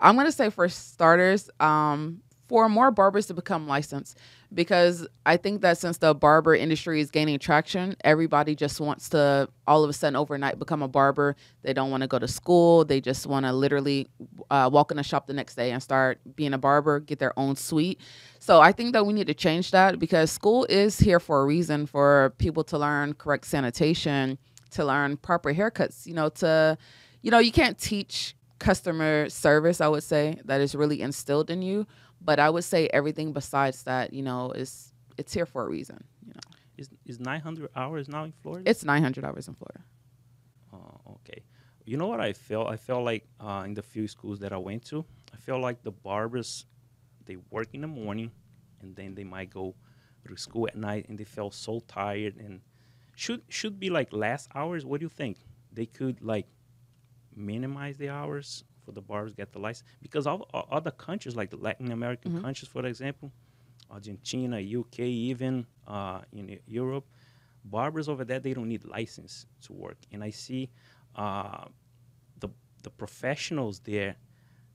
I'm going to say for starters, for more barbers to become licensed, because I think that since the barber industry is gaining traction, everybody just wants to all of a sudden overnight become a barber. They don't want to go to school. They just want to literally walk in a shop the next day and start being a barber, get their own suite. So I think that we need to change that, because school is here for a reason, for people to learn correct sanitation, to learn proper haircuts, you can't teach customer service, I would say, that is really instilled in you. But I would say everything besides that, it's here for a reason. Is 900 hours now in Florida? It's 900 hours in Florida. Oh, okay. You know what I felt? I felt like in the few schools that I went to, I felt like the barbers, they work in the morning, and then they might go to school at night, and they felt so tired. And should be like less hours. What do you think? They could like minimize the hours for the barbers get the license, because all other countries like the Latin American countries, for example, Argentina, UK, even in Europe, barbers over there, they don't need license to work. And I see the professionals there,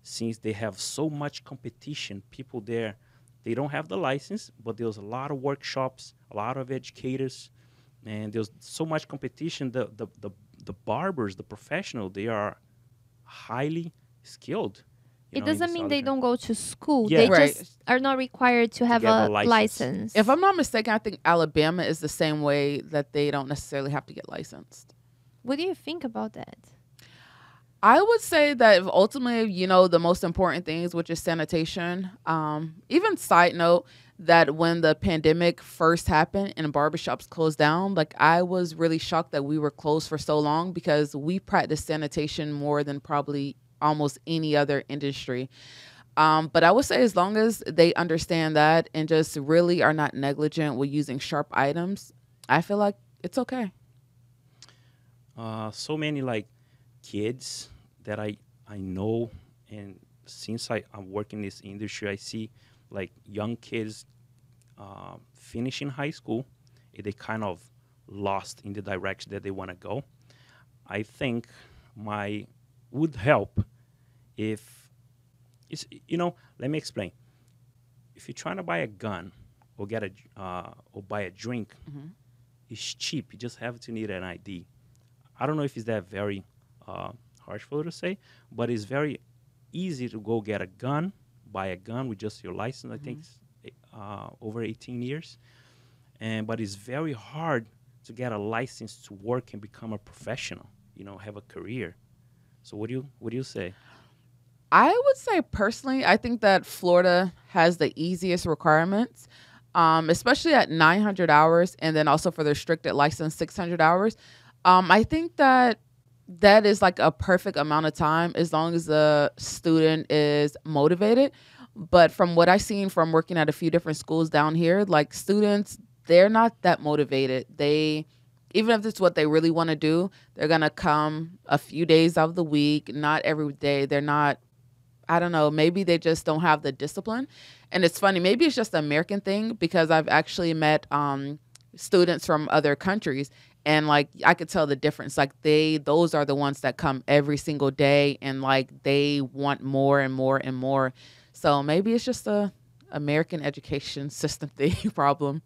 since they have so much competition, people there, they don't have the license, but there's a lot of workshops, a lot of educators, and there's so much competition. The barbers, the professional, they are highly skilled. It doesn't mean they don't go to school. Yeah. They Right. just are not required to have get a a license. If I'm not mistaken, I think Alabama is the same way, that they don't necessarily have to get licensed. What do you think about that? I would say that if ultimately, the most important things, which is sanitation, even side note, that when the pandemic first happened and barbershops closed down, like I was really shocked that we were closed for so long, because we practice sanitation more than probably almost any other industry. But I would say as long as they understand that and just really are not negligent with using sharp items, I feel like it's okay. So many like kids that I know, and since I'm working in this industry, I see like young kids finishing high school, and they kind of lost in the direction that they want to go. I think would help if it's, let me explain. If you're trying to buy a gun or or buy a drink, it's cheap. You just have to need an ID. I don't know if it's that very harsh for you to say, but it's very easy to go get a gun, buy a gun with just your license. I think it's over 18 years, but it's very hard to get a license to work and become a professional. Have a career. So what do you say? I would say personally, I think that Florida has the easiest requirements, especially at 900 hours, and then also for the restricted license, 600 hours. I think that is like a perfect amount of time as long as the student is motivated. But from what I've seen from working at a few different schools down here, like students, they're not that motivated. Even if it's what they really want to do, they're going to come a few days out of the week, not every day. They're not, I don't know, maybe they just don't have the discipline. And it's funny, maybe it's just an American thing, because I've actually met students from other countries, and like I could tell the difference. Like those are the ones that come every single day, and like they want more and more and more. So maybe it's just a American education system thing problem.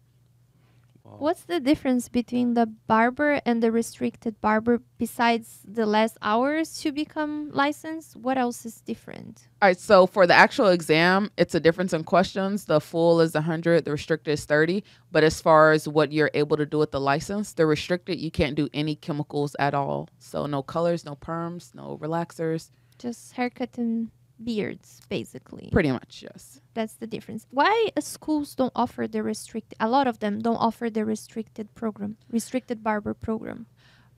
What's the difference between the barber and the restricted barber besides the less hours to become licensed? What else is different? All right, so for the actual exam, it's a difference in questions. The full is 100, the restricted is 30. But as far as what you're able to do with the license, the restricted, you can't do any chemicals at all. So no colors, no perms, no relaxers. Just haircut and beards, basically. Pretty much, yes. That's the difference. Why schools don't offer the restricted? A lot of them don't offer the restricted barber program.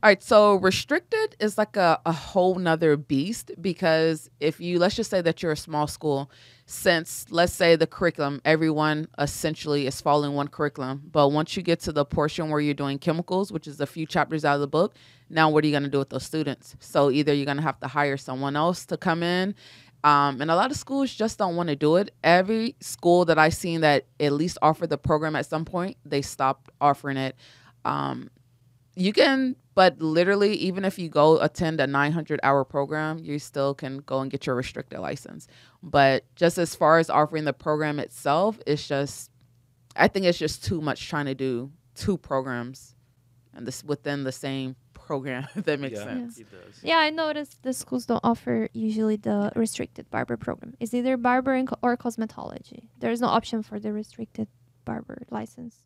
All right, so restricted is like a whole nother beast, because if let's just say that you're a small school, since let's say the curriculum, everyone essentially is following one curriculum. But once you get to the portion where you're doing chemicals, which is a few chapters out of the book, now what are you going to do with those students? So either you're going to have to hire someone else to come in. And a lot of schools just don't want to do it. Every school that I've seen that at least offered the program at some point, they stopped offering it. You can But literally, even if you go attend a 900-hour program, you still can go and get your restricted license. But just as far as offering the program itself, I think it's just too much trying to do 2 programs and this within the same program, if that makes sense. It does. Yeah, I noticed the schools don't offer usually the restricted barber program. It's either barber or cosmetology. There's no option for the restricted barber license.